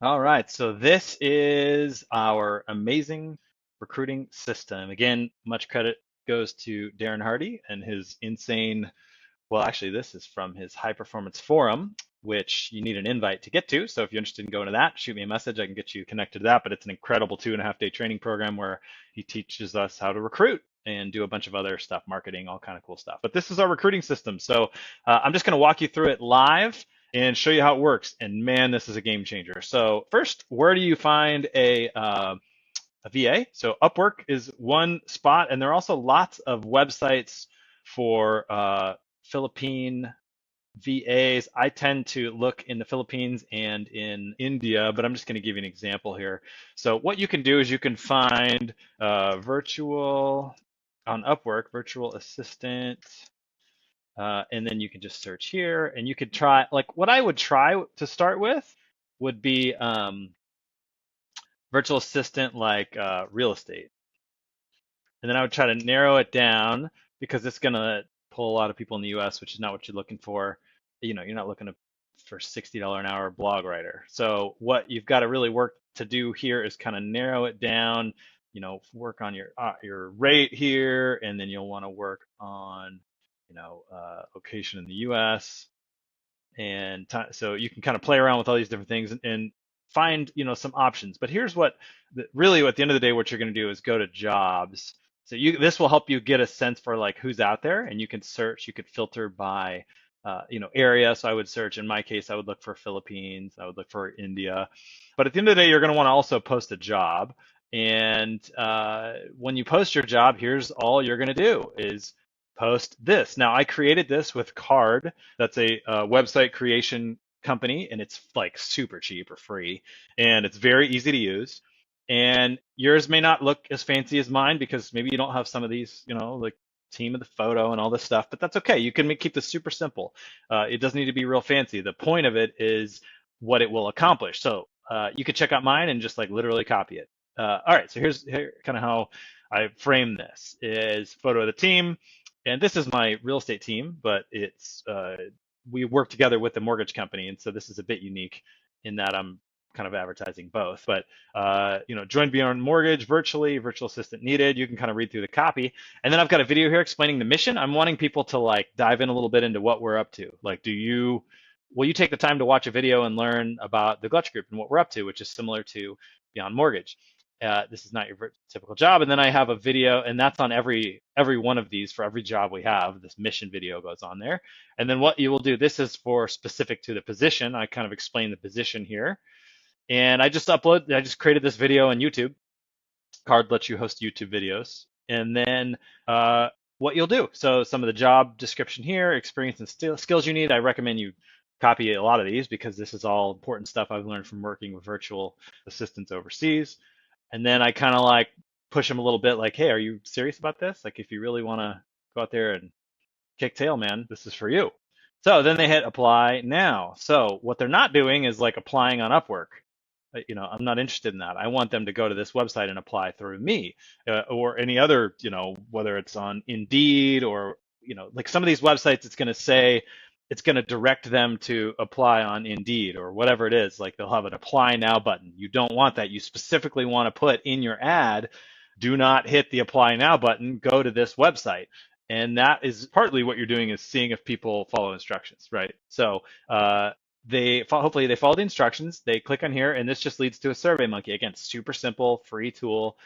All right, so this is our amazing recruiting system. Again, much credit goes to Darren Hardy and his insane, well, actually, this is from his high performance forum, which you need an invite to get to. So if you're interested in going to that, shoot me a message. I can get you connected to that. But it's an incredible 2.5 day training program where he teaches us how to recruit and do a bunch of other stuff, marketing, all kind of cool stuff. But this is our recruiting system. So I'm just going to walk you through it live and show you how it works. And man, this is a game changer. So first, where do you find a VA? So Upwork is one spot, and there are also lots of websites for Philippine VAs. I tend to look in the Philippines and in India, but I'm just going to give you an example here. So what you can do is you can find virtual on Upwork, virtual assistant, and then you can just search here, and you could try, like what I would try to start with would be virtual assistant like real estate. And then I would try to narrow it down because it's going to pull a lot of people in the US, which is not what you're looking for. You know, you're not looking for $60 an hour blog writer. So what you've got to really work to do here is kind of narrow it down, work on your rate here, and then you'll want to work on, location in the US. And so you can kind of play around with all these different things and find, some options. But here's what really at the end of the day, what you're going to do is go to jobs. So this will help you get a sense for like who's out there, and you can search, you could filter by, area. So I would search, in my case, I would look for Philippines, I would look for India. But at the end of the day, you're going to want to also post a job. And when you post your job, here's all you're going to do is post this. Now, I created this with Card. That's a website creation company, and it's like super cheap or free, and it's very easy to use. And yours may not look as fancy as mine because maybe you don't have some of these, like team of the photo and all this stuff, but that's okay. You can keep this super simple. It doesn't need to be real fancy. The point of it is what it will accomplish. So you could check out mine and just like literally copy it. All right, so here's kind of how I frame this is photo of the team. And this is my real estate team, but it's we work together with the mortgage company, and so this is a bit unique in that I'm kind of advertising both. But join Beyond Mortgage virtually, virtual assistant needed. You can kind of read through the copy, and then I've got a video here explaining the mission. I'm wanting people to like dive in a little bit into what we're up to. Like, will you take the time to watch a video and learn about the Glutch Group and what we're up to, which is similar to Beyond Mortgage? This is not your typical job. And then I have a video, and that's on every one of these for every job we have. This mission video goes on there. And then what you will do, this is for specific to the position. I kind of explain the position here. And I just created this video on YouTube. Card lets you host YouTube videos. And then what you'll do. So some of the job description here, experience and skills you need. I recommend you copy a lot of these because this is all important stuff I've learned from working with virtual assistants overseas. And then I kind of like push them a little bit like, hey, are you serious about this? Like, if you really want to go out there and kick tail, man, this is for you. So then they hit apply now. So what they're not doing is like applying on Upwork. I'm not interested in that. I want them to go to this website and apply through me or any other, whether it's on Indeed or, like some of these websites, it's going to direct them to apply on Indeed or whatever it is. Like they'll have an apply now button. You don't want that. You specifically want to put in your ad, do not hit the apply now button, go to this website. And that is partly what you're doing is seeing if people follow instructions, right? So hopefully they follow the instructions, they click on here, and this just leads to a Survey Monkey. Again, super simple, free tool.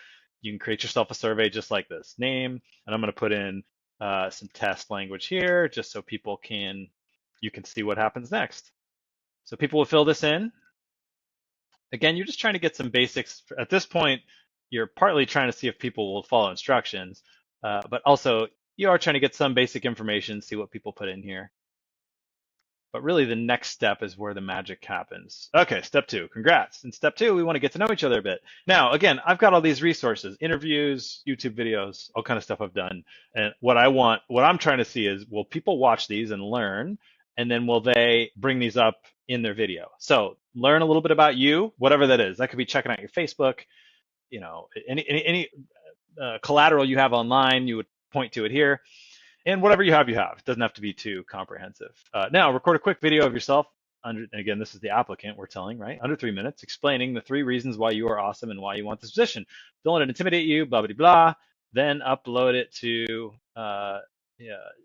You can create yourself a survey just like this. Name, and I'm going to put in some test language here just so you can see what happens next. So people will fill this in. Again, you're just trying to get some basics. At this point, you're partly trying to see if people will follow instructions, but also you are trying to get some basic information, see what people put in here. But really the next step is where the magic happens. Okay, step 2, congrats. In step 2, we want to get to know each other a bit. Now, again, I've got all these resources, interviews, YouTube videos, all kind of stuff I've done. And what I'm trying to see is, will people watch these and learn? And then will they bring these up in their video? So learn a little bit about you, whatever that is. That could be checking out your Facebook, any collateral you have online, you would point to it here. And whatever you have, you have. It doesn't have to be too comprehensive. Now, record a quick video of yourself. and again, this is the applicant we're telling, right? Under 3 minutes, explaining the 3 reasons why you are awesome and why you want this position. Don't let it intimidate you, blah, blah, blah. Then upload it to, yeah,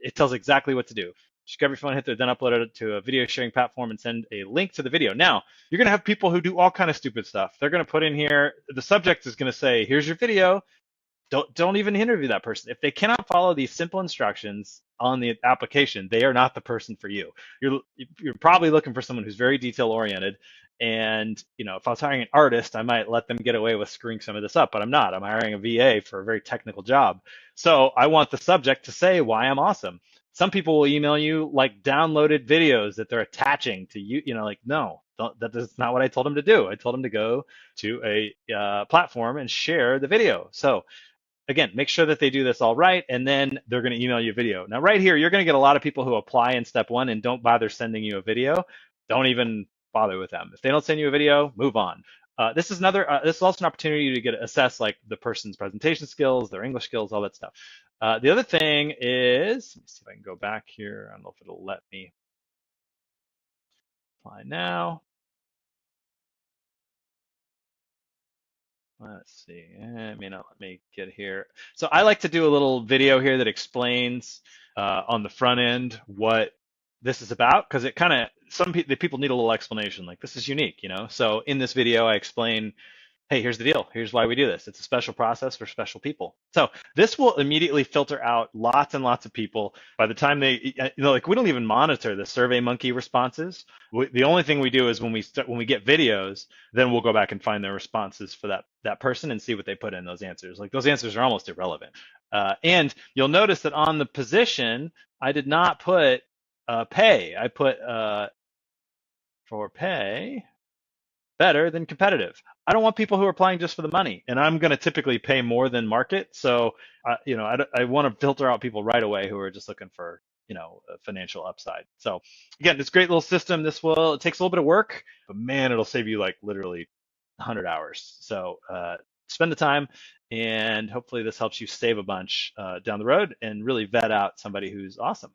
it tells exactly what to do. Just grab your phone, hit there, then upload it to a video sharing platform and send a link to the video. Now, you're going to have people who do all kind of stupid stuff. They're going to put in here, the subject is going to say, here's your video. Don't even interview that person. If they cannot follow these simple instructions on the application, they are not the person for you. You're probably looking for someone who's very detail oriented. And if I was hiring an artist, I might let them get away with screwing some of this up, but I'm not. I'm hiring a VA for a very technical job. So I want the subject to say why I'm awesome. Some people will email you like downloaded videos that they're attaching to you. Like, no, that is not what I told them to do. I told them to go to a platform and share the video. So again, make sure that they do this all right, and then they're going to email you a video. Now, right here, you're going to get a lot of people who apply in step one and don't bother sending you a video. Don't even bother with them. If they don't send you a video, move on. This is also an opportunity to get assess like the person's presentation skills, their English skills, all that stuff. The other thing is, let me see if I can go back here. I don't know if it'll let me apply now. Let's see, it may not let me get here. So I like to do a little video here that explains on the front end what this is about, because it kind of, the people need a little explanation, like this is unique. So in this video, I explain, hey, here's the deal. Here's why we do this. It's a special process for special people. So this will immediately filter out lots and lots of people. By the time they, like we don't even monitor the SurveyMonkey responses. The only thing we do is when we get videos, then we'll go back and find their responses for that person and see what they put in those answers. Like those answers are almost irrelevant. And you'll notice that on the position, I did not put pay. I put for pay better than competitive. I don't want people who are applying just for the money, and I'm going to typically pay more than market. So, I want to filter out people right away who are just looking for, a financial upside. So again, this great little system, it takes a little bit of work, but man, it'll save you like literally 100 hours. So spend the time, and hopefully this helps you save a bunch down the road and really vet out somebody who's awesome.